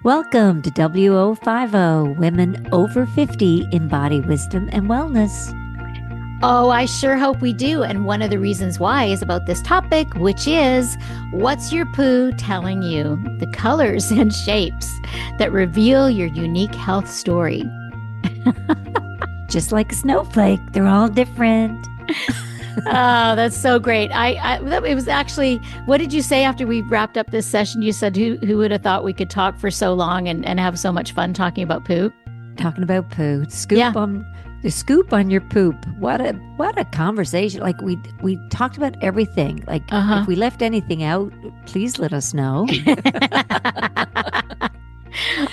Welcome to W050 Women Over 50 Embody Wisdom and Wellness. Oh, I sure hope we do. And one of the reasons why is about this topic, which is what's your poo telling you? The colors and shapes that reveal your unique health story. Just like a snowflake, they're all different. Oh, that's so great. It was actually, what did you say after we wrapped up this session? You said, who would have thought we could talk for so long and have so much fun talking about poop? Talking about poo. The scoop on your poop. What a conversation. Like we talked about everything. Like if we left anything out, please let us know.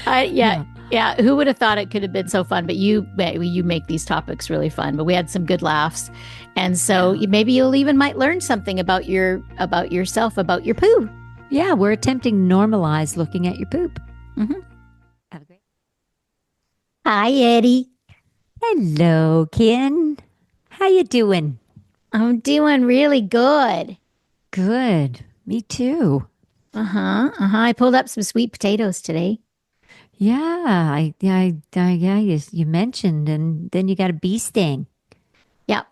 Yeah. Who would have thought it could have been so fun? But you make these topics really fun. But we had some good laughs, and so maybe you'll even might learn something about yourself, about your poo. Yeah, we're attempting to normalize looking at your poop. Mm-hmm. Have a great. Hi, Eddie. Hello, Ken. How you doing? I'm doing really good. Good. Me too. I pulled up some sweet potatoes today. Yeah, you mentioned, and then you got a bee sting. Yep.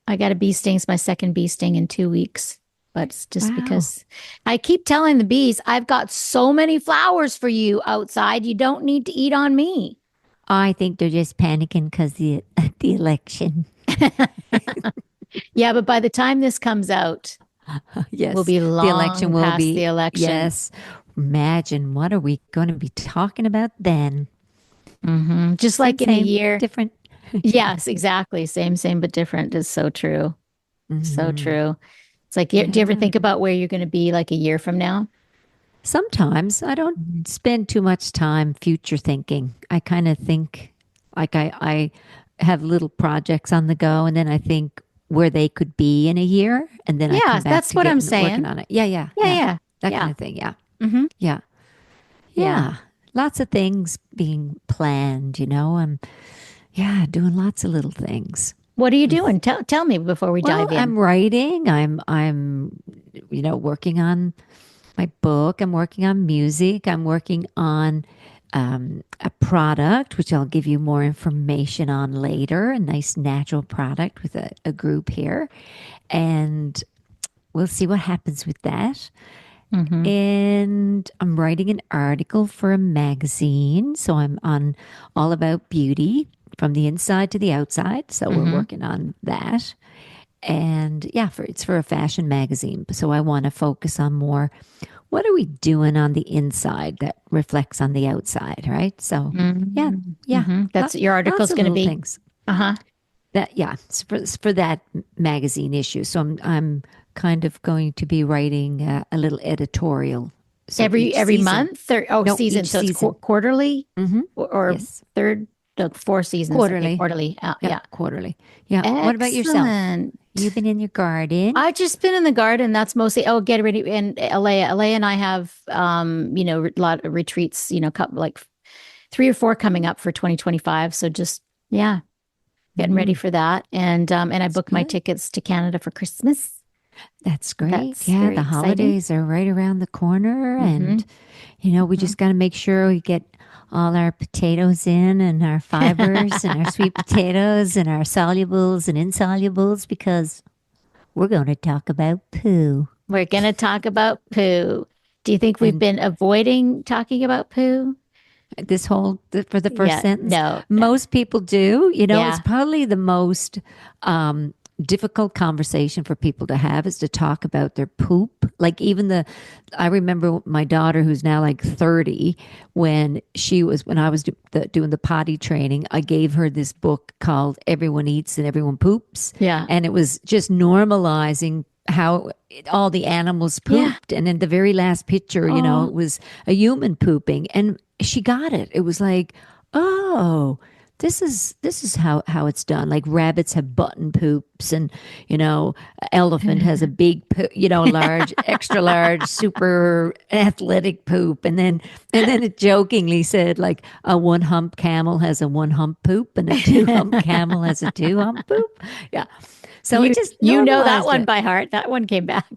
I got a bee sting. It's my second bee sting in 2 weeks. But it's just because I keep telling the bees, I've got so many flowers for you outside. You don't need to eat on me. I think they're just panicking because the election. Yeah, but by the time this comes out, yes, we'll be long the election will past be the election. Yes. Imagine, what are we going to be talking about then? Mm-hmm. Just like in a year. Different. Yes, exactly. Same, but different is so true. Mm-hmm. So true. It's like, do you ever think about where you're going to be like a year from now? Sometimes I don't spend too much time future thinking. I kind of think like I have little projects on the go, and then I think where they could be in a year, and then I come back that's to what I'm working saying. on it. Yeah. That kind of thing. Yeah. Mm-hmm. Yeah. Lots of things being planned, I'm doing lots of little things. What are you doing? Tell me before we dive in. I'm writing. I'm working on my book. I'm working on music. I'm working on a product, which I'll give you more information on later, a nice natural product with a group here. And we'll see what happens with that. Mm-hmm. And I'm writing an article for a magazine. So I'm on all about beauty from the inside to the outside. So we're working on that. And it's for a fashion magazine. So I want to focus on more, what are we doing on the inside that reflects on the outside, right? So That's your article's going to be things. It's for that magazine issue. So I'm kind of going to be writing a little editorial. So every month or season. So season. It's quarterly or yes. third, 4 seasons. Quarterly. Okay, quarterly. Quarterly. Yeah. Excellent. What about yourself? You've been in your garden. I've just been in the garden. That's mostly, get ready. And Alea and I have, a lot of retreats, like 3 or 4 coming up for 2025. So just, getting ready for that. And I booked my tickets to Canada for Christmas. That's great. That's the holidays are right around the corner. And, we just got to make sure we get all our potatoes in, and our fibers and our sweet potatoes and our solubles and insolubles, because we're going to talk about poo. We're going to talk about poo. Do you think we've been avoiding talking about poo? For the first sentence? No. Most people do. It's probably the most difficult conversation for people to have, is to talk about their poop. Like I remember my daughter, who's now like 30, when I was doing the potty training, I gave her this book called Everyone Eats and Everyone Poops. Yeah. And it was just normalizing how all the animals pooped. And in the very last picture, it was a human pooping, and she got it. It was like, oh, this is how it's done. Like rabbits have button poops, and elephant has a big large, extra large, super athletic poop, and then it jokingly said, like, a 1-hump camel has a 1-hump poop, and a 2-hump camel has a 2-hump poop. Yeah. So it just that one by heart. That one came back.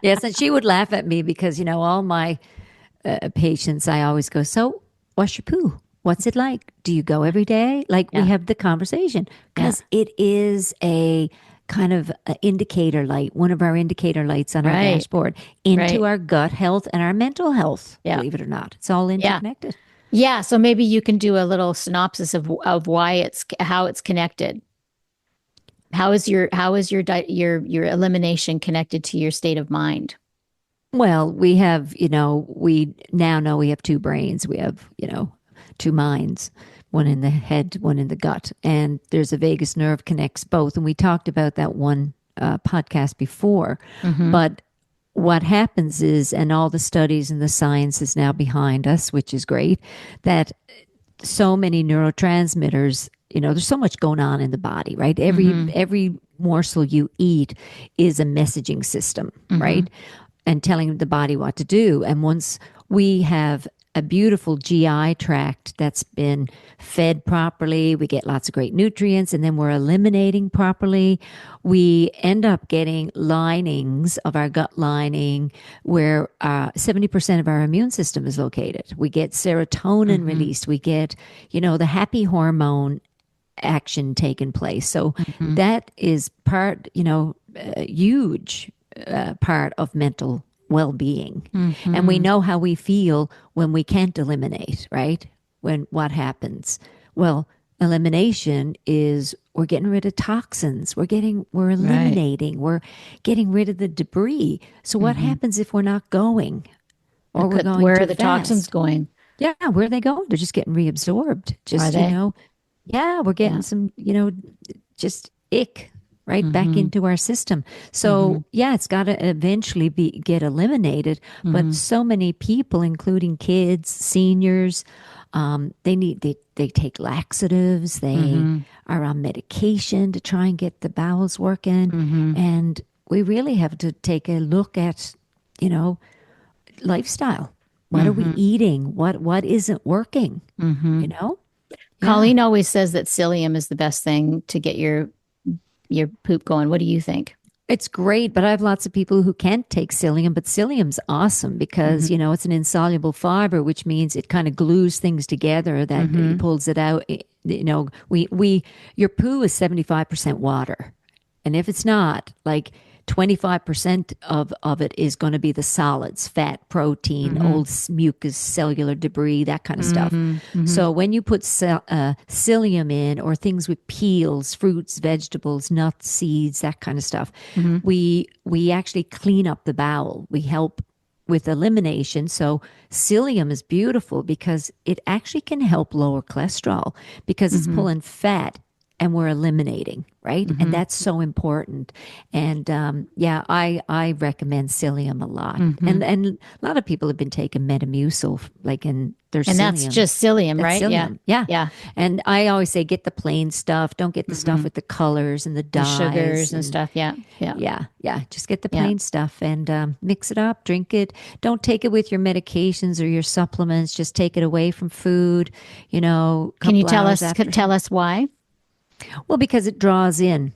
Yes, and she would laugh at me because all my patients, I always go, so Wash your poo. What's it like? Do you go every day? Like we Yeah. have the conversation Yeah. because it is a kind of a indicator light, one of our indicator lights on our Right. dashboard into Right. our gut health and our mental health, Yeah. believe it or not. It's all Yeah. interconnected. Yeah. So maybe you can do a little synopsis of why how it's connected. How is your elimination connected to your state of mind? Well, we have, we now know we have two brains. We have, two minds, one in the head, one in the gut. And there's a vagus nerve connects both. And we talked about that one podcast before. Mm-hmm. But what happens is, and all the studies and the science is now behind us, which is great, that so many neurotransmitters, there's so much going on in the body, right? every Mm-hmm. every morsel you eat is a messaging system, Mm-hmm. right? And telling the body what to do. And once we have a beautiful GI tract that's been fed properly, we get lots of great nutrients, and then we're eliminating properly. We end up getting linings of our gut lining where 70% of our immune system is located. We get serotonin Mm-hmm. released. We get, the happy hormone action taking place. So Mm-hmm. that is part, huge part of mental well-being. And we Mm-hmm. know how we feel when we can't eliminate, right? When what happens? Well, elimination is we're getting rid of toxins. We're Right. eliminating. We're getting rid of the debris. So what Mm-hmm. happens if we're not going or we're going Where are too the toxins fast? going? Yeah, where are they going? They're just getting reabsorbed. Are Just, they? yeah, we're getting Yeah. some, just ick right back Mm-hmm. into our system. Mm-hmm. So yeah, it's got to eventually be get eliminated. But Mm-hmm. so many people, including kids, seniors, they take laxatives. They Mm-hmm. are on medication to try and get the bowels working, Mm-hmm. and we really have to take a look at, you know, lifestyle. What are we Mm-hmm. eating? What isn't working? Mm-hmm. You know? Yeah. Colleen always says that psyllium is the best thing to get your poop going. What do you think? It's great, but I have lots of people who can't take psyllium, but psyllium's awesome because, Mm-hmm. it's an insoluble fiber, which means it kind of glues things together that it Mm-hmm. pulls it out. Your poo is 75% water. And if it's not, like 25% of it is going to be the solids, fat, protein, Mm-hmm. old mucus, cellular debris, that kind of stuff. Mm-hmm. Mm-hmm. So when you put psyllium in, or things with peels, fruits, vegetables, nuts, seeds, that kind of stuff, Mm-hmm. we actually clean up the bowel. We help with elimination. So psyllium is beautiful because it actually can help lower cholesterol because it's Mm-hmm. pulling fat and we're eliminating, right? And Mm-hmm. that's so important. And yeah, I recommend psyllium a lot. Mm-hmm. And a lot of people have been taking Metamucil, like in their And that's psyllium. just psyllium, That's right? Yeah. psyllium, yeah. Yeah. And I always say get the plain stuff. Don't get the stuff Mm-hmm. with the colors and the The dyes sugars and and stuff. Yeah. Yeah. yeah, yeah. Just get the Yeah. plain stuff and mix it up, drink it. Don't take it with your medications or your supplements. Just take it away from food, a Can you couple hours after. tell us why? Well, because it draws in.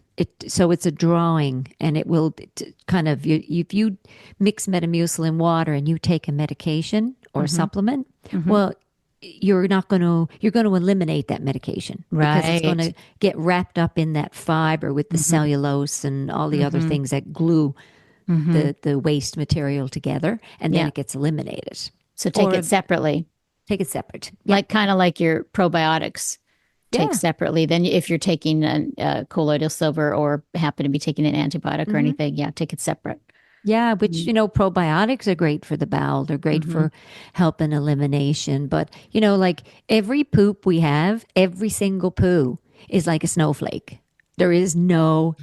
So it's a drawing, and it will kind of if you mix Metamucil in water and you take a medication or a Mm-hmm. supplement, Mm-hmm. well, you're going to eliminate that medication because it's going Right. to get wrapped up in that fiber with the Mm-hmm. cellulose and all the other Mm-hmm. things that glue Mm-hmm. the waste material together, and then Yeah. it gets eliminated. So take Or it separately, take it separate. Yeah, like kind of like your probiotics. Take yeah. separately. Then, if you're taking a colloidal silver or happen to be taking an antibiotic or Hmm. anything, yeah, take it separate. Yeah, which, Mm-hmm. probiotics are great for the bowel. They're great Mm-hmm. for helping elimination. But, like every poop we have, every single poo is like a snowflake. There is no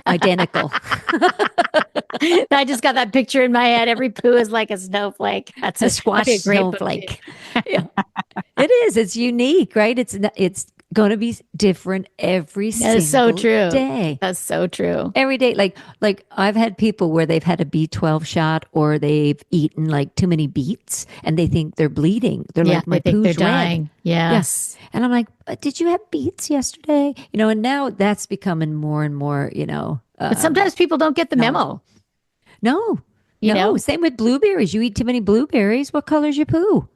identical. I just got that picture in my head. Every poo is like a snowflake. A That'd squash be a great book too. snowflake. Yeah, it is. It's unique, right? It's going to be different every That is so single true. day. That's so true. Every day, like I've had people where they've had a B12 shot or they've eaten like too many beets and they think they're bleeding. They're Yeah, like, they my think they're poo's red. dying. Yeah. Yes. And I'm like, did you have beets yesterday? And now that's becoming more and more, But sometimes people don't get the knowledgeable. memo, No, you no. know? Same with blueberries. You eat too many blueberries. What color's your poo?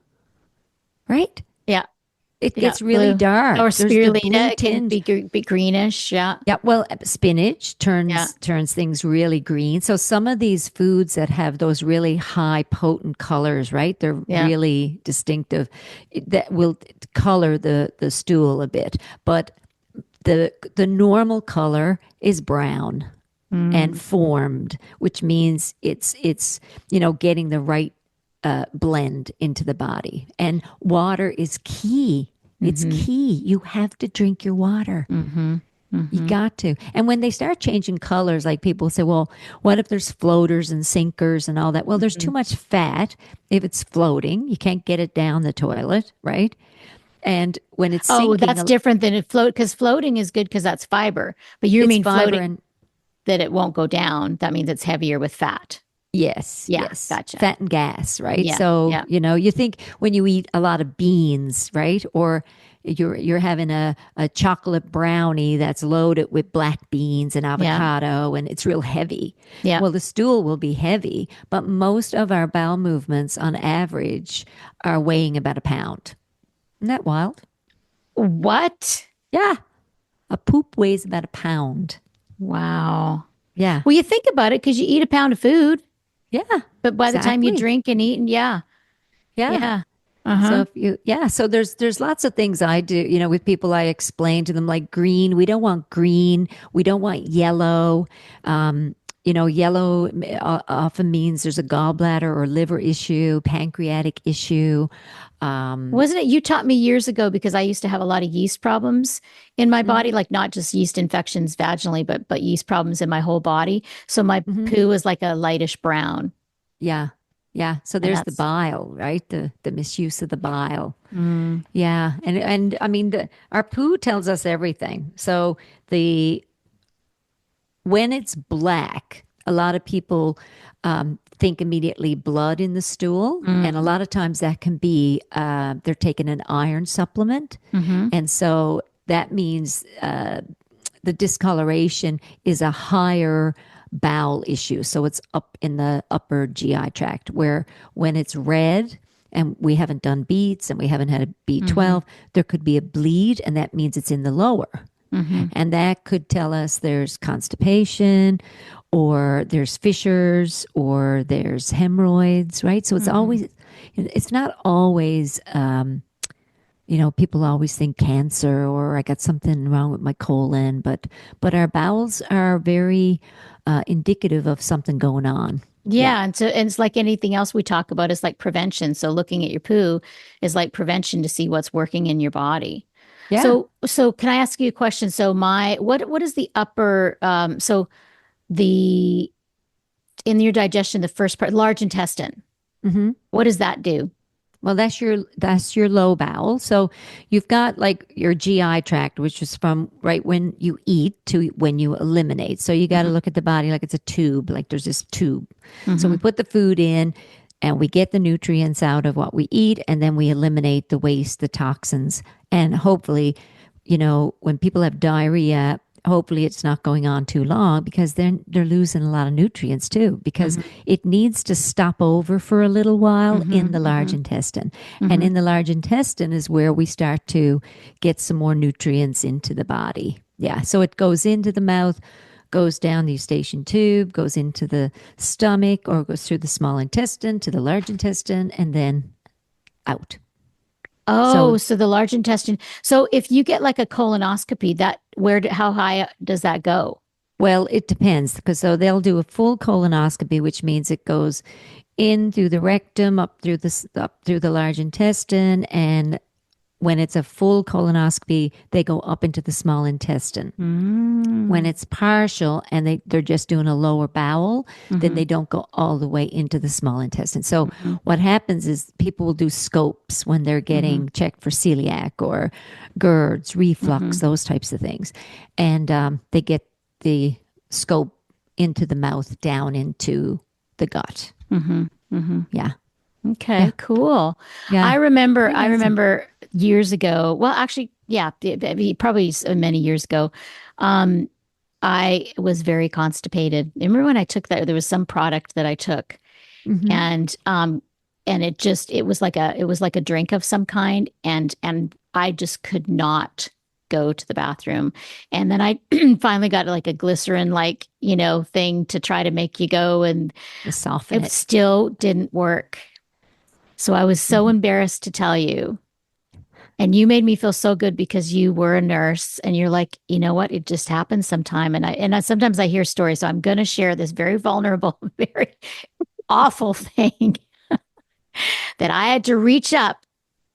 Right? it Yeah, gets really blue. Or dark. There's the blue spirulina, it can tinge. be greenish. Yeah. Yeah, well, spinach Yeah. turns things really green. So some of these foods that have those really high potent colors, right? They're Yeah. really distinctive. That will color the stool a bit. But the normal color is brown and Mm. formed, which means it's getting the right blend into the body. And water is key. It's Mm-hmm. key. You have to drink your water. Mm-hmm. You Mm-hmm. got to. And when they start changing colors, like people say, well, what if there's floaters and sinkers and all that? Well, there's Mm-hmm. too much fat if it's floating. You can't get it down the toilet, right? And when it's Oh, sinking, that's different than it float because floating is good because that's fiber. But you it's mean fiber floating and that it won't go down. That means it's heavier with fat. yes, Yeah, yes, gotcha. fat and gas, right? Yeah, So, yeah, you think when you eat a lot of beans, right? Or you're having a chocolate brownie that's loaded with black beans and yeah, avocado and it's real heavy. yeah. Well, the stool will be heavy, but most of our bowel movements on average are weighing about a pound. Isn't that wild? What? Yeah. A poop weighs about a pound. Wow. Yeah. Well, you think about it because you eat a pound of food, Yeah. but by the time you Exactly. drink and eat, and yeah, Yeah. yeah. So Uh-huh. if you, yeah, so there's lots of things I do, with people I explain to them like green. We don't want green. We don't want yellow. Yellow often means there's a gallbladder or liver issue, pancreatic issue. Um, Wasn't it you taught me years ago because I used to have a lot of yeast problems in my body, mhm, like not just yeast infections vaginally, but yeast problems in my whole body. So my mhm. poo was like a lightish brown, Yeah. Yeah. So and there's the that's bile, right? The misuse of the bile. mm, Yeah. And I mean our poo tells us everything. So the when it's black, a lot of people think immediately blood in the stool. And a mm, lot of times that can be they're taking an iron supplement. mm-hmm, And so that means the discoloration is a higher bowel issue. So it's up in the upper GI tract, where when it's red, and we haven't done beets and we haven't had a mm-hmm, B12, there could be a bleed, and that means it's in the lower. mm-hmm, And that could tell us there's constipation or there's fissures or there's hemorrhoids, right? So mm-hmm. it's not always, people always think cancer or I got something wrong with my colon, but our bowels are very indicative of something going on. Yeah. Yeah, and it's like anything else we talk about is like prevention. So looking at your poo is like prevention to see what's working in your body. Yeah. So can I ask you a question? So my what is the upper so the in your digestion, the first part, large intestine, Hmm. what does that do? Well, that's your low bowel. So you've got like your GI tract, which is from right when you eat to when you eliminate. So you got to Mm-hmm, look at the body like it's a tube, like there's this tube. So mm-hmm, we put the food in and we get the nutrients out of what we eat, and then we eliminate the waste, the toxins. And hopefully, when people have diarrhea, hopefully it's not going on too long because then they're losing a lot of nutrients too, because mm-hmm, it needs to stop over for a little while in the large mm-hmm, intestine. And mm-hmm. in the large intestine is where we start to get some more nutrients into the body. Yeah. So it goes into the mouth, goes down the eustachian tube, goes into the stomach, or goes through the small intestine to the large intestine, and then out. So, Oh, so the large intestine. So if you get like a colonoscopy, that how high does that go? well, it depends because so they'll do a full colonoscopy, which means it goes in through the rectum, up through the large intestine, and when it's a full colonoscopy, they go up into the small intestine. When Mm, it's partial and they're just doing a lower bowel, then mm-hmm, they don't go all the way into the small intestine. So mm-hmm, what happens is people will do scopes when they're mm-hmm, getting checked for celiac or GERDs, mm-hmm, reflux, those types of things. And they get the scope into the mouth down into the gut. mm-hmm, mm-hmm. Yeah. Yeah. Okay, cool. Yeah. Pretty I amazing. remember years ago. Well, actually, yeah, probably many years ago. Um, I was very constipated. Remember when I took that? There was some product that I took, Hmm. and and it was like a drink of some kind, and I just could not go to the bathroom. And then I finally got like a glycerin like, thing to try to make you go, and To soften it it. still didn't work. So I was so Mhm. embarrassed to tell you. And you made me feel so good because you were a nurse and you're like, you know what? It just happens sometime. And I sometimes I hear stories. So I'm going to share this very vulnerable, very awful thing that I had to reach up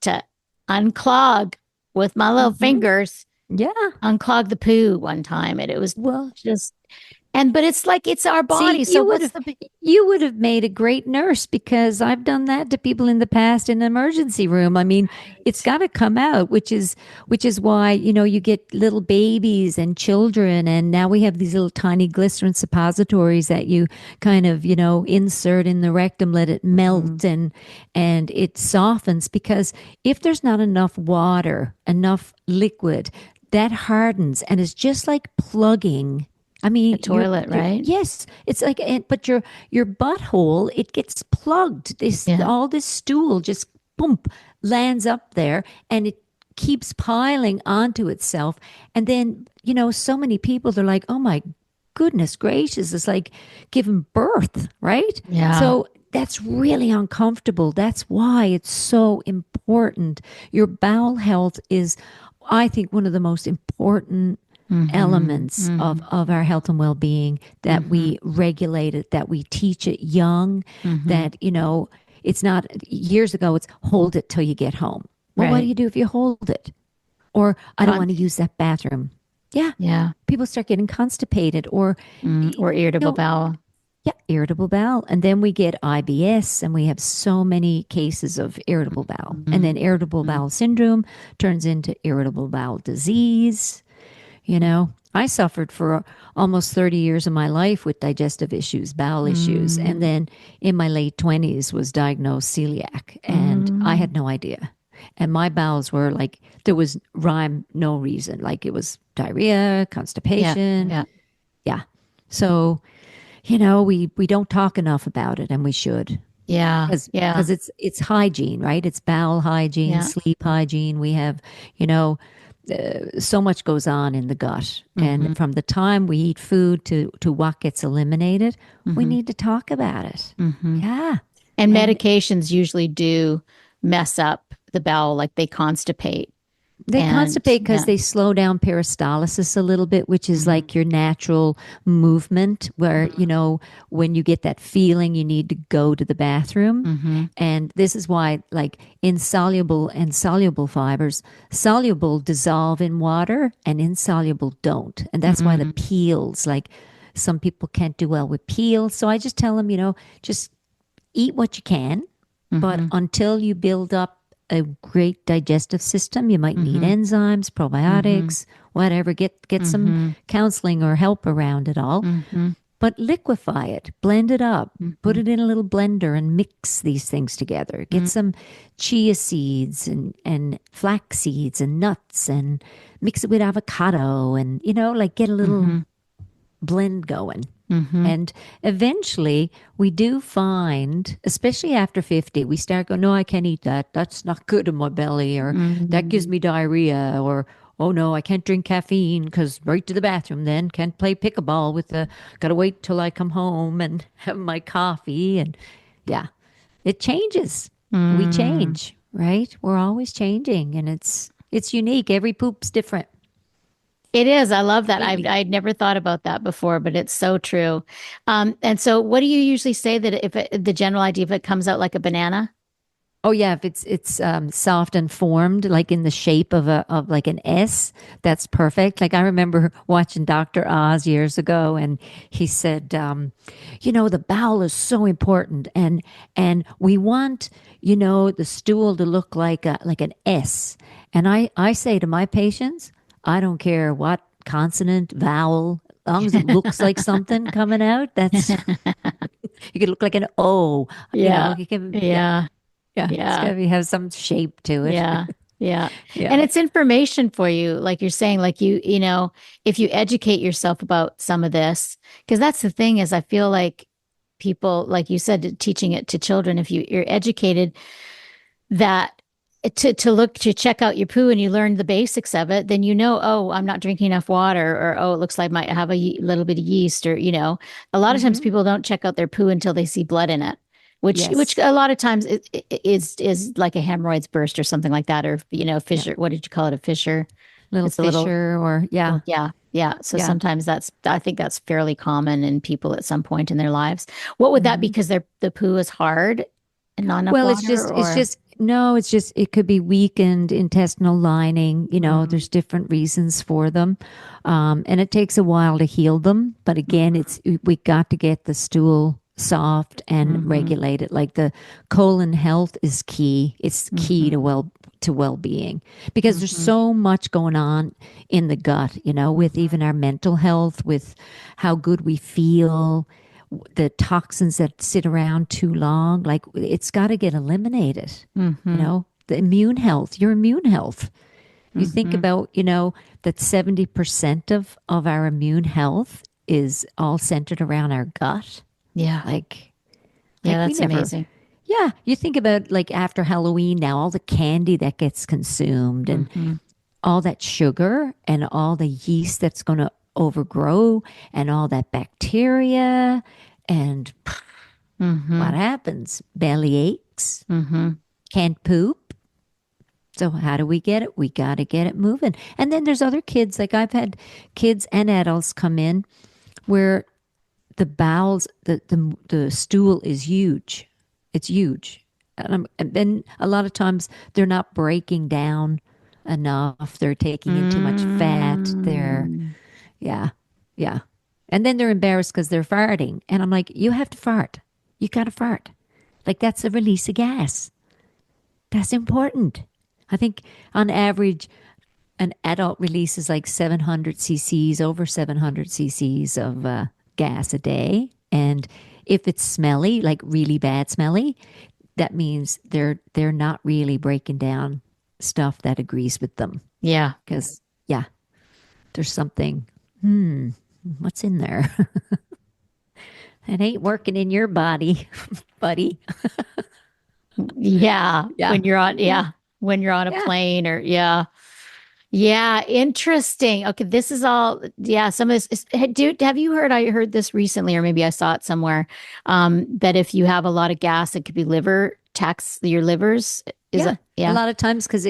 to unclog with my little Mhm. fingers, Yeah. unclog the poo one time. And it was Well, just, but it's like it's our see, body. So what's the big, you would have made a great nurse because I've done that to people in the past in the emergency room. I mean, it's right? got to come out, which is why, you get little babies and children, and now we have these little tiny glycerin suppositories that you kind of, insert in the rectum, let it Mm-hmm. melt, and it softens, because if there's not enough water, enough liquid, that hardens, and it's just like plugging. I The mean, toilet, right? yes, it's like, but your butthole, it gets plugged. This Yeah. all this stool just boom lands up there, and it keeps piling onto itself. And then, so many people, they're like, oh my goodness gracious, it's like giving birth, right? Yeah. So that's really uncomfortable. That's why it's so important. Your bowel health is, I think, one of the most important Mm-hmm. elements of, Mm-hmm. of our health and well-being, that Mm-hmm. we regulate it, that we teach it young, Mm-hmm. that, it's not years ago, it's hold it till you get home. Well, what do Right. you do if you hold it? Or I don't Con want to use that bathroom. Yeah. yeah. People start getting constipated, or, Or irritable bowel. yeah, irritable bowel. And then we get IBS, and we have so many cases of irritable bowel. And then irritable Mm-hmm. bowel syndrome turns into irritable bowel disease. I suffered for almost 30 years of my life with digestive issues, bowel issues. And Mm-hmm. then in my late 20s was diagnosed celiac, and I Mm-hmm. had no idea. And my bowels were like, there was rhyme, no reason. Like it was diarrhea, Yeah. constipation. Yeah. Yeah. So, we don't talk enough about it, and we should, Yeah. Yeah. because it's hygiene, right? It's bowel hygiene, Yeah. sleep hygiene. We have, you know, so much goes on in the gut, and Mm-hmm. from the time we eat food to what gets eliminated, we Mm-hmm. need to talk about it. Mm-hmm. Yeah, And and medications usually do mess up the bowel, like they constipate. they And constipate because yeah. they slow down peristalsis a little bit, which is Mm-hmm. like your natural movement, where, when you get that feeling, you need to go to the bathroom. Mm-hmm. And this is why, like, insoluble and soluble fibers, soluble dissolve in water and insoluble don't. And that's why the Mm-hmm. peels, like, some people can't do well with peels. So I just tell them, just eat what you can, but Mm-hmm. until you build up a great digestive system, you might need Mm-hmm. enzymes, Mm-hmm. probiotics, whatever. Get some Mm-hmm. counseling or help around it all. Mm-hmm. But liquefy it, blend it up, put Mm-hmm. it in a little blender and mix these things together. Get some chia seeds and flax seeds and nuts, and mix it with avocado, and, like, get a little Mm-hmm. blend going. Mm-hmm. And eventually we do find, especially after 50, we start going, no, I can't eat that. That's not good in my belly, or that gives Mm-hmm. me diarrhea, or, oh no, I can't drink caffeine because right to the bathroom then. Can't play pickleball gotta wait till I come home and have my coffee. And yeah, it changes. We Mm. change, right? We're always changing, and it's unique. Every poop's different. It is. I love that. Completely. I'd never thought about that before, but it's so true. And so what do you usually say that the general idea if it comes out like a banana? Oh yeah, if it's soft and formed, like in the shape of like an S, that's perfect. Like I remember watching Dr. Oz years ago, and he said, the bowel is so important, and we want, the stool to look like an S. And I say to my patients, I don't care what consonant, vowel, as long as it looks like something coming out. That's you could look like an O. Yeah. You can, yeah. Yeah. Yeah, it's Yeah. got to have some shape to it. Yeah. Yeah. And Yeah. it's information for you, like you're saying, like if you educate yourself about some of this, because that's the thing is I feel like people, like you said, teaching it to children. If you're educated that to look to check out your poo and you learn the basics of it, then you know, oh, I'm not drinking enough water, or oh, it looks like I might have a little bit of yeast, or a lot of times Hmm. people don't check out their poo until they see blood in it, which Yes. a lot of times is like a hemorrhoids burst or something like that, or Yeah. fissure. What did you call it? A fissure? Little It's a little, Fisher or yeah. yeah, yeah. So Yeah. sometimes I think that's fairly common in people at some point in their lives. What would that be? Hmm. Because the poo is hard and not enough Well, water, it's or just, no, it's just, it could be weakened intestinal lining. mm, There's different reasons for them. And it takes a while to heal them. But again, we got to get the stool soft and mm-hmm, regulate it. Like the colon health is key. It's key mm-hmm, to well-being because there's mm-hmm, so much going on in the gut, with even our mental health, with how good we feel, the toxins that sit around too long, like it's got to get eliminated. mm-hmm, The immune health, your immune health. You think mm-hmm. about, that 70% of our immune health is all centered around our gut. Yeah, Like, yeah, we that's never, amazing. yeah, you think about like after Halloween now, all the candy that gets consumed and Mm-hmm, all that sugar and all the yeast that's going to overgrow and all that bacteria and mm-hmm, what happens? Belly aches, mm-hmm. can't poop. So how do we get it? We got to get it moving. And then there's other kids, like I've had kids and adults come in where the bowels, the stool is huge. It's huge. And then a lot of times they're not breaking down enough. They're taking in too much fat. Mm. Yeah, yeah. And then they're embarrassed because they're farting. And I'm like, you have to fart. You got to fart. Like that's a release of gas. That's important. I think on average, an adult releases like 700 cc's, over 700 cc's of gas a day. And if it's smelly, like really bad smelly, that means they're not really breaking down stuff that agrees with them. Yeah. Because yeah, there's something. What's in there? It ain't working in your body, buddy. Yeah. Yeah, yeah, When you're on a yeah, plane, or yeah. Yeah, interesting. Okay, this is all, yeah, some of this is, dude, have you heard, I heard this recently, or maybe I saw it somewhere, that if you have a lot of gas, it could be liver tax your livers. Is yeah. it? A Yeah. lot of times because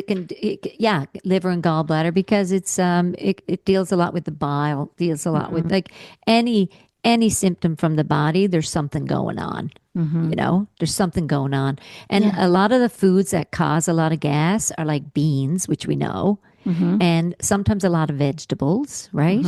yeah, liver and gallbladder because it deals a lot with the bile, deals a lot with Mm-hmm. like any any symptom from the body. There's something going on. Mm-hmm. There's something going on, and Yeah. a lot of the foods that cause a lot of gas are like beans, which we know, Mm-hmm. and sometimes a lot of vegetables, right?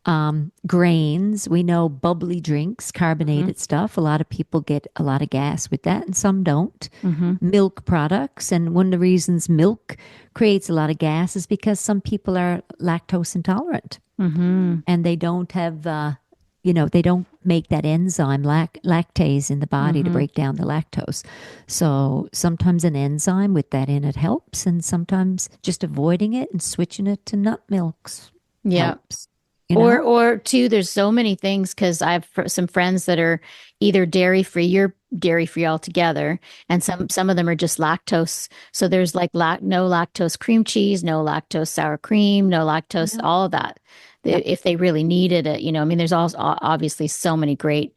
Mm-hmm. Grains, we know bubbly drinks, Mm-hmm. carbonated stuff. A lot of people get a lot of gas with that, and some don't. Mm-hmm. Milk products, and one of the reasons milk creates a lot of gas is because some people are lactose intolerant Mm-hmm. and they don't have, they don't make that enzyme lactase in the body to Mm-hmm. break down the lactose. So sometimes an enzyme with that in it helps, and sometimes just avoiding it and switching it to nut milks Yeah. helps, you know? Or two, there's so many things because I have some friends that are either dairy free, you're dairy free altogether, and some of them are just lactose. So there's like no lactose cream cheese, no lactose sour cream, no lactose, Yeah. all of that. Yep. If they really needed it, I mean, there's also obviously so many great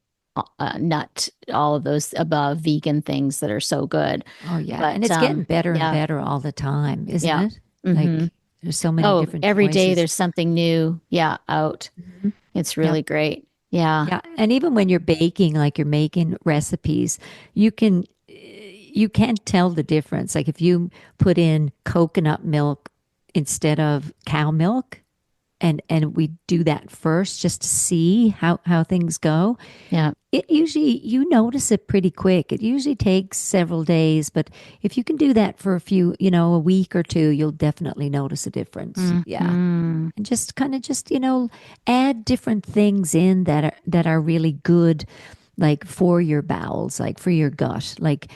nut, all of those above vegan things that are so good. Oh, yeah. And But it's getting better and yeah, better all the time, isn't yeah. it? Hmm. Like there's so many Oh, different every day choices. there's something new, yeah, out. Mhm. It's Yep. really great. Yeah. Yeah, and even when you're baking, like you're making recipes, you can't tell the difference. Like if you put in coconut milk instead of cow milk, and we do that first just to see how things go, Yeah. it usually you notice it pretty quick. It usually takes several days, but if you can do that for a week or two, you'll definitely notice a difference. Yeah. Hmm. And just kind of just add different things in that are really good, like for your bowels, like for your gut, like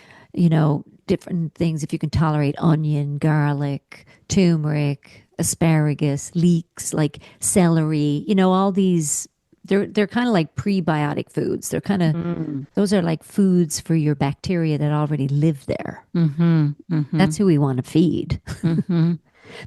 different things. If you can tolerate onion, garlic, turmeric, asparagus, leeks, like celery, all these they're kind of like prebiotic foods. They're kind of Mm. those are like foods for your bacteria that already live there. Mm-hmm. Mm-hmm. That's who we want to feed. Mm-hmm.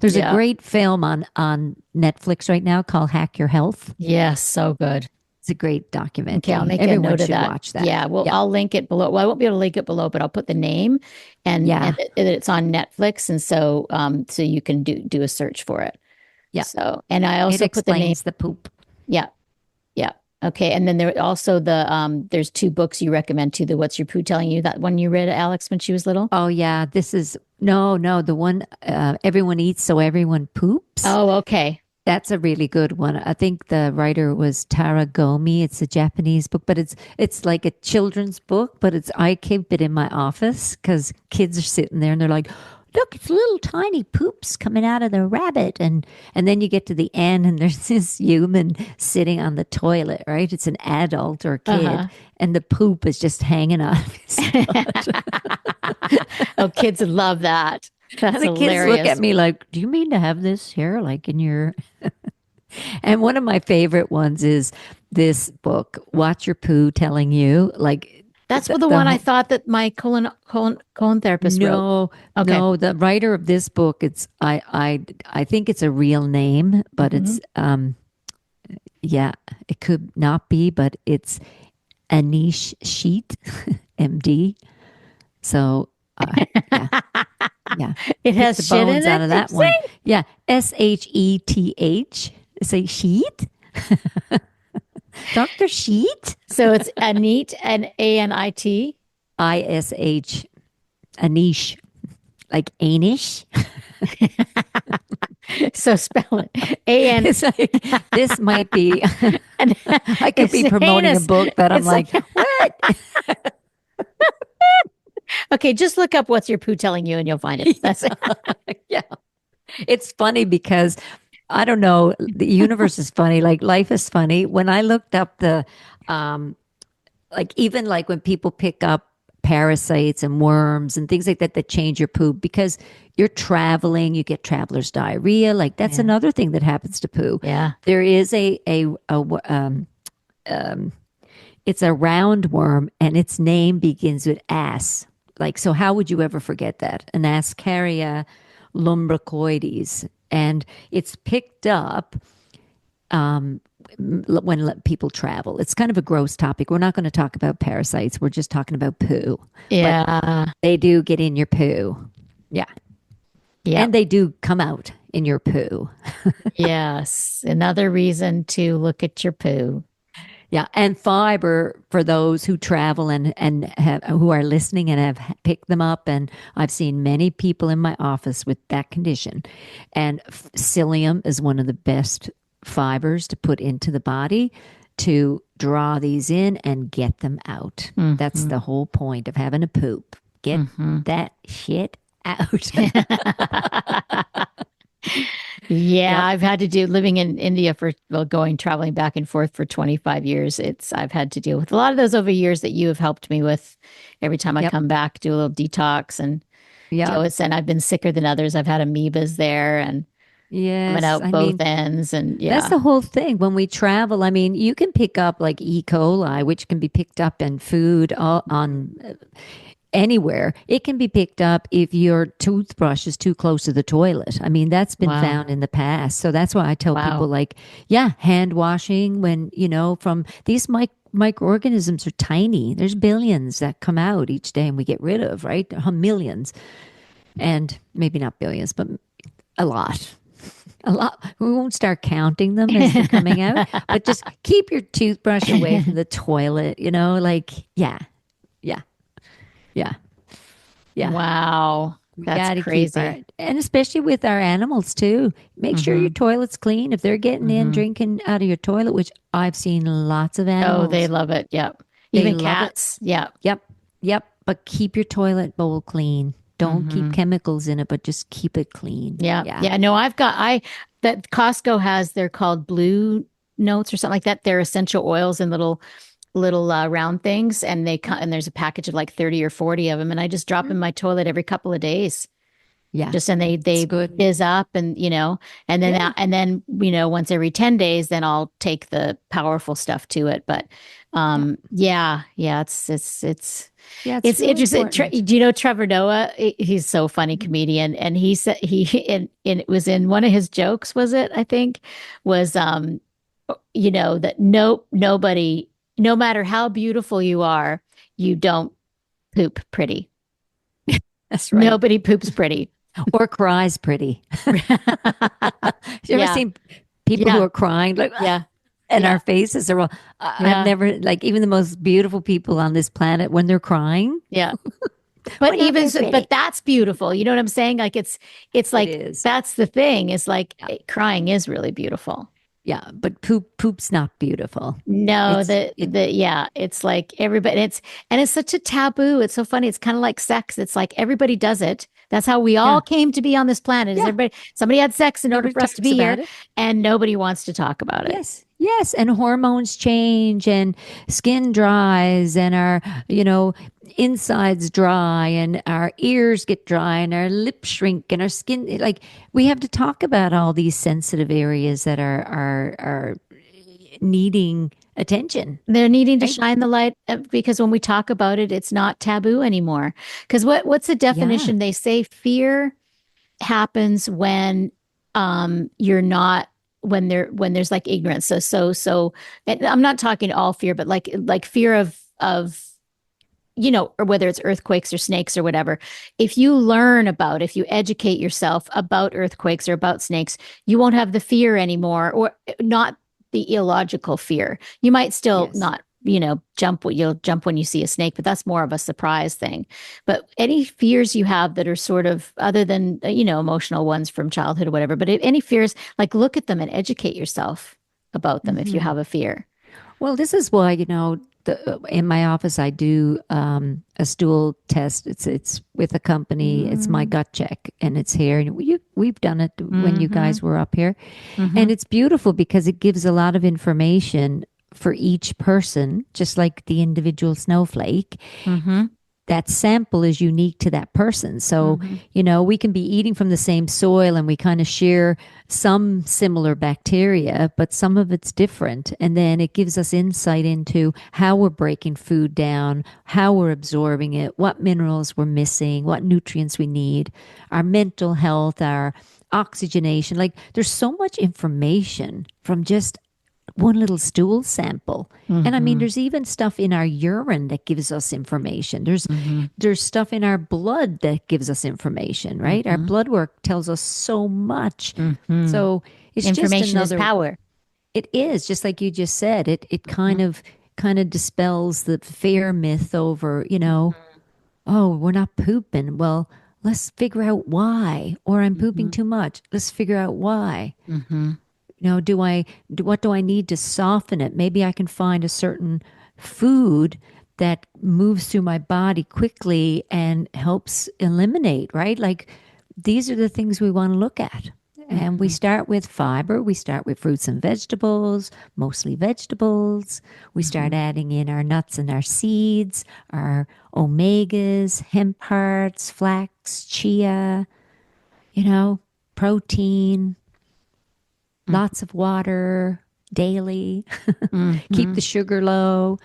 There's a Yeah. great film on Netflix right now called Hack Your Health. Yes, so good. It's a great Okay, I'll documentary. make a Everyone note of should that. watch that. Yeah, well, Yeah. I'll link it below. Well, I won't be able to link it below, but I'll put the name and Yeah. that it's on Netflix, and so you can do a search for it. Yeah. So, and I It also put the name. explains the poop. Yeah, yeah. Okay, and then there also there's two books you recommend too. The What's Your Poo Telling You? That one you read, Alex, when she was little. Oh yeah, this is no, the one everyone eats so everyone poops. Oh, okay. That's a really good one. I think the writer was Tara Gomi. It's a Japanese book, but it's like a children's book, but it's I keep it in my office because kids are sitting there and they're like, look, it's little tiny poops coming out of the rabbit. And then you get to the end and there's this human sitting on the toilet, right? It's an adult or a kid, Uh-huh. and the poop is just hanging out of his Oh, kids would love that. and That's the kids look at hilarious. me like, do you mean to have this here like in your And one of my favorite ones is this book, Watch Your Poo Telling You. Like That's the the one I thought that my colon therapist wrote. no, Okay. no, the writer of this book, I think it's a real name, but Hmm. it's yeah, it could not be, but it's Anish Sheet, MD. So yeah, yeah. It Pick has the shit in bones out it, of did you that one. say? Yeah. Sheth. Say sheet? Dr. Sheet? So it's Anit and Anit. Ish. Anish. Like Anish. So spell it A-N. It's like, this might be, And I could it's be promoting a heinous. book that I'm It's like, like, what? okay, just look up What's Your Poo Telling You and you'll find it. That's it. Yeah. It's funny because I don't know, the universe is funny, like life is funny. When I looked up um, like even like when people pick up parasites and worms and things like that that change your poop because you're traveling, you get traveler's diarrhea. Like that's Yeah. another thing that happens to poo. Yeah. There is it's a round worm and its name begins with ass. Like, so how would you ever forget that? An Ascaria lumbricoides. And it's picked up when people travel. It's kind of a gross topic. We're not going to talk about parasites. We're just talking about poo. But Yeah. they do get in your poo. Yeah. Yeah. And they do come out in your poo. Yes. Another reason to look at your poo. Yeah, and fiber for those who travel and have, who are listening and have picked them up. And I've seen many people in my office with that condition. And psyllium is one of the best fibers to put into the body to draw these in and get them out. That's Mhm. the whole point of having a poop. Get Mhm. that shit out. Yeah, Yep, I've had to do living in India for well, going traveling back and forth for 25 years. I've had to deal with a lot of those over years that you have helped me with. Every time I yep, come back, do a little detox and deal yep. with. And I've been sicker than others. I've had amoebas there and coming Yes, out I both mean, ends. And that's yeah, the whole thing. When we travel, I mean, you can pick up like E. coli, which can be picked up in food all, on anywhere. It can be picked up if your toothbrush is too close to the toilet. I mean, that's been wow, found in the past. So that's why I tell people wow, like, yeah, hand washing when, from these microorganisms are tiny. There's billions that come out each day and we get rid of, right? Millions. And maybe not billions, but a lot. A lot. We won't start counting them as they're coming out, but just keep your toothbrush away from the toilet, like, yeah, yeah, yeah, yeah. wow. We That's got to keep our, crazy. and especially with our animals too, make sure your Hmm. toilet's clean. If they're getting in, Hmm. drinking out of your toilet, which I've seen lots of Oh, they animals, love it. Yep. they Even love it. cats. Yep. Yep, yep. But keep your toilet bowl clean. Don't keep Hmm. chemicals in it, but just keep it clean. Yeah. Yeah. Yeah. No, that Costco has, they're called blue notes or something like that. They're essential oils in little round things. And and there's a package of like 30 or 40 of them. And I just drop in my toilet every couple of days. Yeah. Just and It's they good. fizz up and and then Yeah. once every 10 days then I'll take the powerful stuff to it. But Yeah. yeah, Yeah. It's it's really interesting. important. Do you know Trevor Noah? He's so funny comedian, and he said and it was in one of his jokes, was it? I think was that nobody, no matter how beautiful you are, you don't poop pretty. That's right. Nobody poops pretty. Or cries pretty. You ever Yeah, seen people who yeah, are crying like, yeah, and yeah, our faces are all, I've yeah, never, like, even the most beautiful people on this planet, when they're crying, yeah. But we're not even very so, but pretty. that's beautiful. You know what I'm saying? Like it's It like is. that's the thing. Is like Yeah. crying is really beautiful. Yeah. But poop's not beautiful. No, It's, it, yeah, it's like everybody, and it's such a taboo. It's so funny. It's kind of like sex. It's like everybody does it. That's how we all yeah. came to be on this planet. Is Yeah. everybody, somebody had sex in order Nobody for us to talks be here, about it. and nobody wants to talk about it. Yes, yes. And hormones change and skin dries and our, you know, insides dry and our ears get dry and our lips shrink and our skin, like, we have to talk about all these sensitive areas that are needing attention, They're needing to right? shine the light because when we talk about it, it's not taboo anymore. Because what's the Yeah. definition? They say fear happens when you're not when there's like ignorance. So and I'm not talking all fear, but like fear of or whether it's earthquakes or snakes or whatever. If you learn about, if you educate yourself about earthquakes or about snakes, you won't have the fear anymore, or not the illogical fear. You might still Yes. not, you'll jump when you see a snake, but that's more of a surprise thing. But any fears you have that are sort of other than, emotional ones from childhood or whatever, but if any fears, like look at them and educate yourself about them if you Hmm. have a fear. Well, this is why, in my office, I do a stool test. It's with a company. It's my Mm-hmm. gut check, and it's here. And we've done it when you Mm-hmm. guys were up here, Mm-hmm. and it's beautiful because it gives a lot of information for each person, just like the individual snowflake. Mm-hmm. That sample is unique to that person. So, Mm-hmm. we can be eating from the same soil and we kind of share some similar bacteria, but some of it's different. And then it gives us insight into how we're breaking food down, how we're absorbing it, what minerals we're missing, what nutrients we need, our mental health, our oxygenation. Like, there's so much information from just one little stool sample. And I mean, Mm-hmm. there's even stuff in our urine that gives us information. There's Mm-hmm. there's stuff in our blood that gives us information, right? Our Mm-hmm. blood work tells us so much. Mm-hmm. So it's just Information is another, power. it is just like you just said, it Mm-hmm. kind of dispels the fear myth over, oh, we're not pooping. Well, let's figure out why. Or I'm pooping Mm-hmm. too much. Let's figure out why. Mm-hmm. What do I need to soften it? Maybe I can find a certain food that moves through my body quickly and helps eliminate, right? Like, these are the things we want to look at. And we Mm-hmm. start with fiber. We start with fruits and vegetables, mostly vegetables. We start Mm-hmm. adding in our nuts and our seeds, our omegas, hemp hearts, flax, chia, protein, lots of water daily, keep Mm-hmm. the sugar low,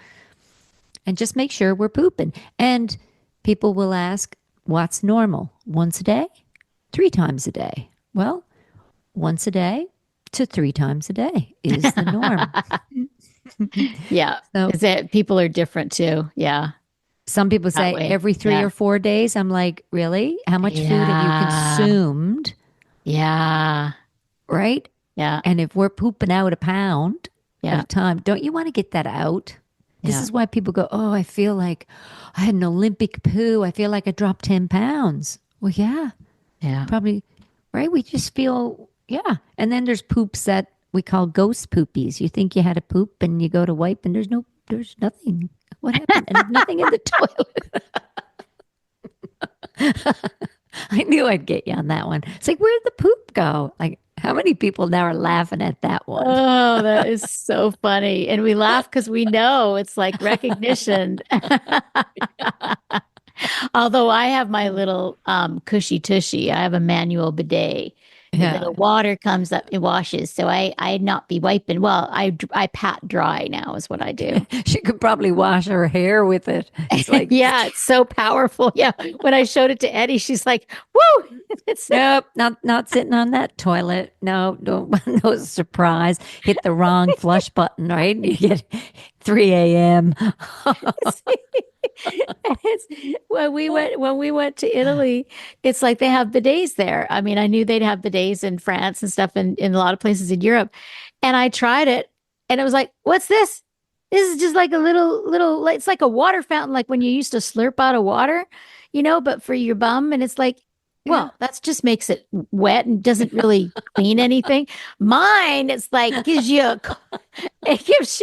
and just make sure we're pooping. And people will ask, what's normal? Once a day? 3 times a day? Well, once a day to 3 times a day is the norm. Yeah. So Is it people are different too? Yeah. some people That say way. every three Yeah. or 4 days. I'm like, really? How much food have you Yeah. consumed? Yeah. Right? Yeah. And if we're pooping out a pound at Yeah. a time, don't you want to get that out? This Yeah. is why people go, oh, I feel like I had an Olympic poo. I feel like I dropped 10 pounds. Well, yeah, Yeah. probably, right? We just feel, yeah. And then there's poops that we call ghost poopies. You think you had a poop and you go to wipe and there's nothing. What happened? And there's nothing in the toilet. I knew I'd get you on that one. It's like, where'd the poop go? Like, how many people now are laughing at that one? Oh, that is so funny. And we laugh because we know it's like recognition. Although I have my little cushy tushy, I have a manual bidet. The Yeah. water comes up, it washes. So I not be wiping. Well, I pat dry now is what I do. She could probably wash her hair with it. It's like, Yeah, it's so powerful. Yeah. When I showed it to Eddie, she's like, "Woo!" It's nope, not sitting on that toilet. No, don't, no surprise. Hit the wrong flush button, right? You get 3 a.m. it's when we went to Italy, it's like they have bidets there. I mean, I knew they'd have bidets in France and stuff in a lot of places in Europe. And I tried it and it was like, what's this? This is just like a little it's like a water fountain, like when you used to slurp out of water, but for your bum. And it's like, Yeah. well, that's just makes it wet and doesn't really clean anything. Mine, it's like it gives you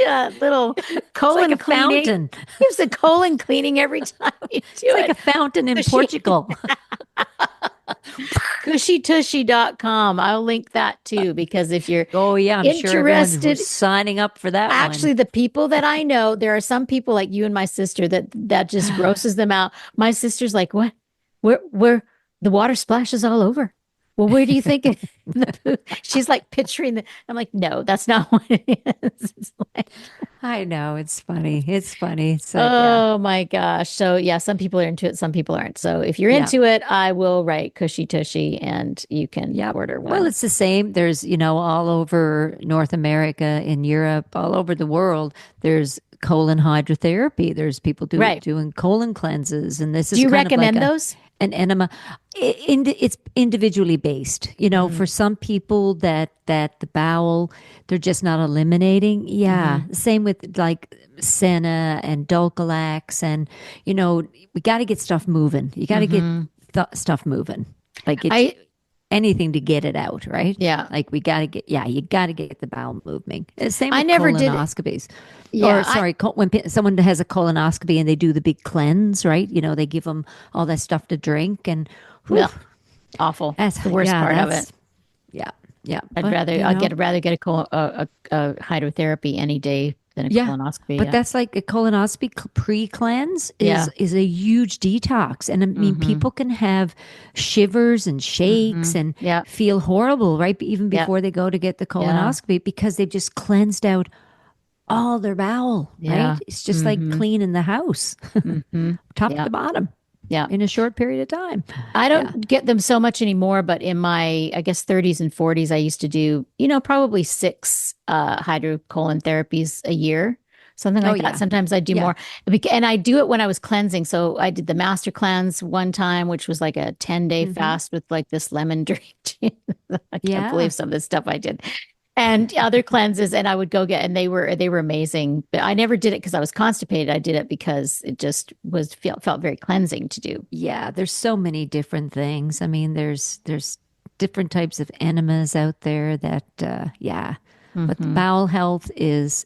a little It's like colon a cleaning. fountain. Gives a colon cleaning every time you do It's like a it. fountain in Cushy, Portugal. cushytushy.com. I'll link that too, because if you're Oh yeah, I'm sure everyone's interested, signing up for that one. actually, the people that I know, there are some people like you and my sister that just grosses them out. My sister's like, what? Where the water splashes all over. Well, where do you think she's like picturing the, I'm like, no, that's not what it is. It's like, I know, it's funny. It's funny. So yeah. oh my gosh. So yeah, some people are into it, some people aren't. So if you're Yeah. into it, I will write cushy tushy and you can Yep. order Well, one. it's the same. There's, all over North America, in Europe, all over the world, there's colon hydrotherapy. There's people Right. doing colon cleanses, and this Do is you kind of like recommend those? an enema. It's individually based. Hmm. For some people that the bowel, they're just not eliminating. Yeah. Hmm. Same with like Senna and Dulcolax, and we got to get stuff moving. You got to get Hmm. stuff moving. Like it's I, anything to get it out, right? yeah, Like we got to get, yeah, you got to get the bowel moving. Same I with never did. colonoscopies. Or Yeah. sorry, when someone has a colonoscopy and they do the big cleanse, right? They give them all that stuff to drink, and whew, Well, awful. that's, It's the worst yeah, part of it. that's, yeah, yeah. But I'd rather get a hydrotherapy any day than a yeah, colonoscopy. but Yeah. that's like a colonoscopy pre-cleanse Yeah. is a huge detox. And I mean, Hmm. people can have shivers and shakes Hmm. and Yeah. feel horrible, right? Even Yeah. before they go to get the Yeah. colonoscopy, because they've just cleansed out all their bowel, right? Yeah. It's just like Hmm. cleaning the house, Hmm. top Yeah. to bottom, Yeah. in a short period of time. I Yeah. don't get them so much anymore, but in my, I guess, 30s and 40s, I used to do, probably six hydrocolon therapies a year, something Oh, like that. yeah. Sometimes I do Yeah. more. And I do it when I was cleansing. So I did the master cleanse one time, which was like a 10-day Hmm. fast with like this lemon drink. I can't Yeah. believe some of the stuff I did. And other cleanses, and I would go get, and they were amazing. But I never did it because I was constipated. I did it because it just felt very cleansing to do. Yeah. There's so many different things. I mean, there's different types of enemas out there that, yeah. But the Hmm. bowel health is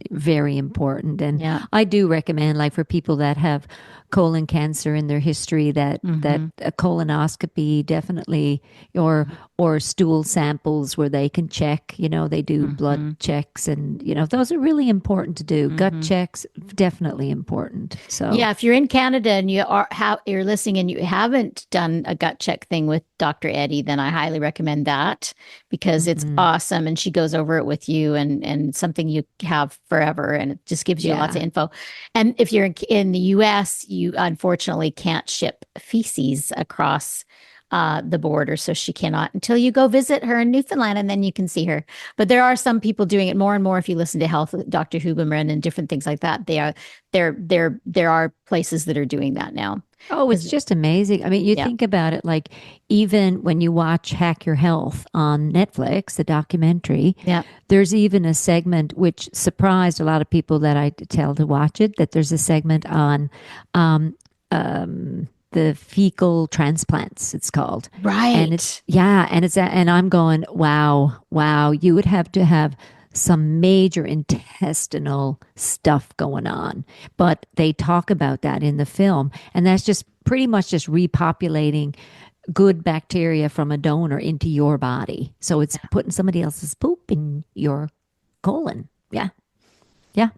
very important. And Yeah. I do recommend, like, for people that have colon cancer in their history, that Hmm. a colonoscopy definitely, or stool samples where they can check, they do blood Hmm. checks, and those are really important to do. Gut Hmm. checks, definitely important. So Yeah, if you're in Canada and you're listening and you haven't done a gut check thing with Dr. Eddie, then I highly recommend that because it's mhm. awesome and she goes over it with you and something you have forever and it just gives you lots Yeah. of info. And if you're in the US, you unfortunately can't ship feces across the border, so she cannot until you go visit her in Newfoundland, and then you can see her. But there are some people doing it more and more. If you listen to Health Dr. Huberman and different things like that, there are places that are doing that now. Oh, it's Because just amazing. I mean, you yeah, think about it, like, even when you watch Hack Your Health on Netflix, the documentary, yeah, there's even a segment which surprised a lot of people that I tell to watch it, that there's a segment on um, the fecal transplants, it's called. And right. and I'm going, wow, wow, you would have to have some major intestinal stuff going on. But they talk about that in the film. And that's just pretty much just repopulating good bacteria from a donor into your body. So it's putting somebody else's poop in your colon. Yeah. Yeah.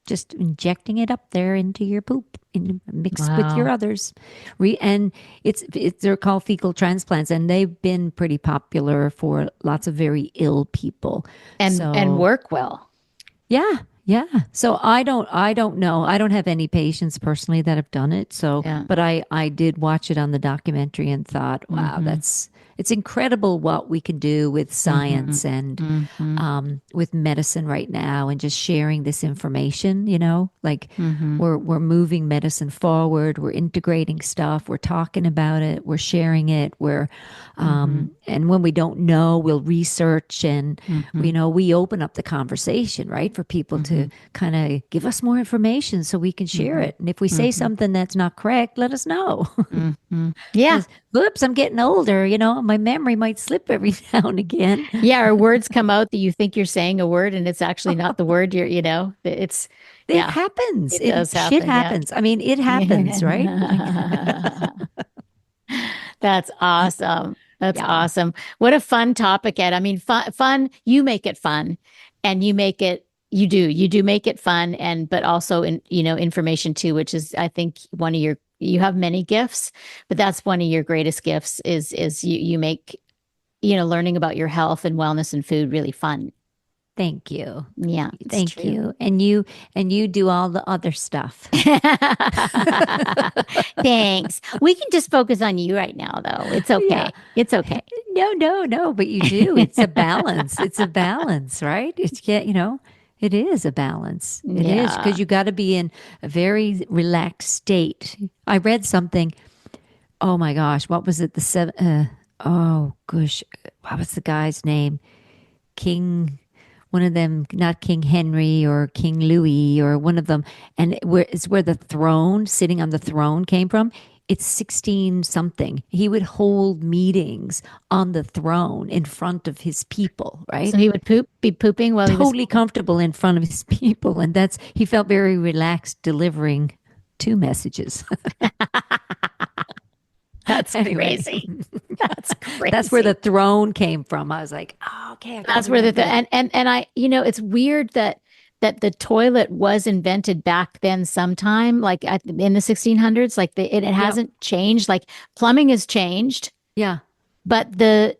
just injecting it up there into your poop, mixed with your Wow. others. And they're called fecal transplants, and they've been pretty popular for lots of very ill people. And So work well. yeah, yeah. So I don't know. I don't have any patients personally that have done it. So, Yeah. but I did watch it on the documentary and thought, wow, Mm-hmm. it's incredible what we can do with Mm-hmm. science and Mm-hmm. with medicine right now, and just sharing this information. Like Mm-hmm. we're moving medicine forward. We're integrating stuff. We're talking about it. We're sharing it. Mm-hmm. And when we don't know, we'll research, and Mm-hmm. we open up the conversation, right, for people to Mm-hmm. kind of give us more information so we can share Mm-hmm. it. And if we say Mm-hmm. something that's not correct, let us know. Mm-hmm. Yeah. Because, whoops, I'm getting older. My memory might slip every now and again. Yeah. Or words come out that you think you're saying a word and it's actually not the word it's, It yeah, happens. it does Shit happen. Yeah. happens. I mean, it happens, right? Like, That's awesome. That's yeah. awesome. What a fun topic, Ed. I mean, fun, you make it fun and you do make it fun but also information too, which is, I think you have many gifts, but that's one of your greatest gifts is you make, learning about your health and wellness and food really fun. Thank you. Yeah, it's Thank true. you. And you do all the other stuff. Thanks. We can just focus on you right now, though. It's Yeah. okay. It's okay. No, no, no, but you do. It's a balance. It's a balance, right? It is a balance. It is, Yeah. because you got to be in a very relaxed state. I read something. Oh my gosh, what was it? Oh gosh, what was the guy's name? King, one of them, not King Henry or King Louis or one of them, and where the throne, sitting on the throne, came from. It's 16 something. He would hold meetings on the throne in front of his people, So right? he would be pooping while he was. Totally comfortable in front of his people, and he felt very relaxed delivering two messages. That's Anyway, crazy. That's that's where the crazy. throne came from. I was like, oh, okay, I got to That's where remember that. and I, it's weird that the toilet was invented back then sometime, like in the 1600s, like it Yep. hasn't changed. Like plumbing has changed, Yeah. but the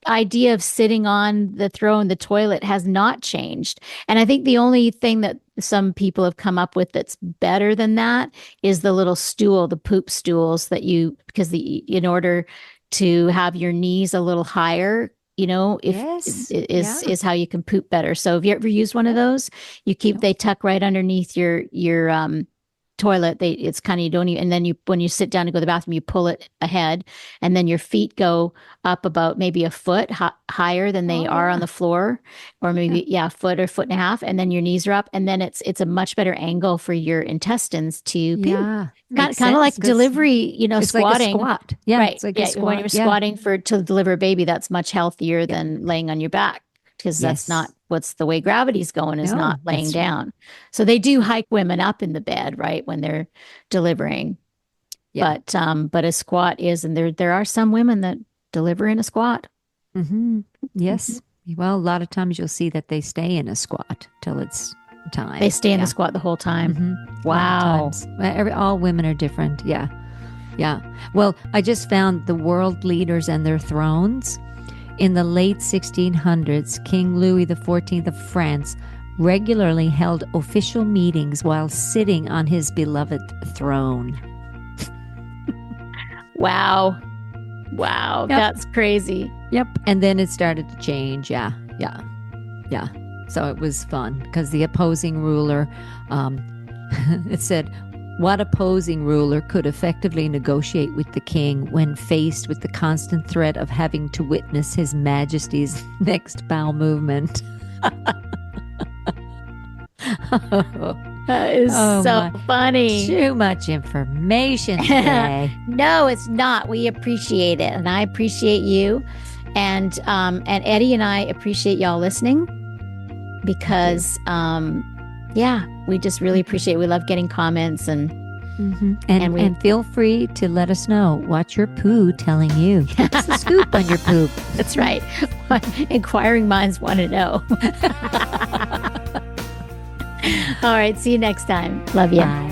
idea of sitting on the throne, the toilet has not changed. And I think the only thing that some people have come up with that's better than that is the little stool, the poop stools because in order to have your knees a little higher, if Yes. Yeah. is how you can poop better. So have you ever used one of Yep. those? No. They tuck right underneath your toilet. It's kind of, you don't even, and then when you sit down to go to the bathroom, you pull it ahead, and then your feet go up about maybe a foot higher than they Oh are on yeah. the floor, or Yeah. maybe, yeah, a foot or foot and a half, and then your knees are up, and then it's a much better angle for your intestines to poop. Yeah. Kind, Makes kind of like sense because delivery, it's like a squatting. squat. Yeah. Right. It's like a Yeah. When squat. you're Yeah. squatting to deliver a baby, that's much healthier Yep. than laying on your back, because that's not Yes. what's the way gravity's going, is not No, laying that's right. down. So they do hike women up in the bed, right, when they're delivering. Yeah. But a squat is, and there are some women that deliver in a squat. Hmm. Mhm. Yes. Well, a lot of times you'll see that they stay in a squat till it's They time. stay in the Yeah. squat the whole time. Hmm. A lot of Wow. times. All women are different. Yeah. Yeah. Well, I just found the world leaders and their thrones. In the late 1600s, King Louis XIV of France regularly held official meetings while sitting on his beloved throne. Wow. Wow. Yep. That's crazy. Yep. And then it started to change. Yeah. Yeah. Yeah. So it was fun because the opposing ruler, it said, what opposing ruler could effectively negotiate with the king when faced with the constant threat of having to witness his majesty's next bowel movement? That is Oh so my. funny. Too much information today. No, it's not. We appreciate it, and I appreciate you, and Eddie and I appreciate y'all listening, because yeah, we just really appreciate it. We love getting comments and Mm-hmm. And we- And feel free to let us know what your poo telling you. Give us a scoop on your poop. that's right. Inquiring minds want to know. All right. See you next time. Love you. Bye.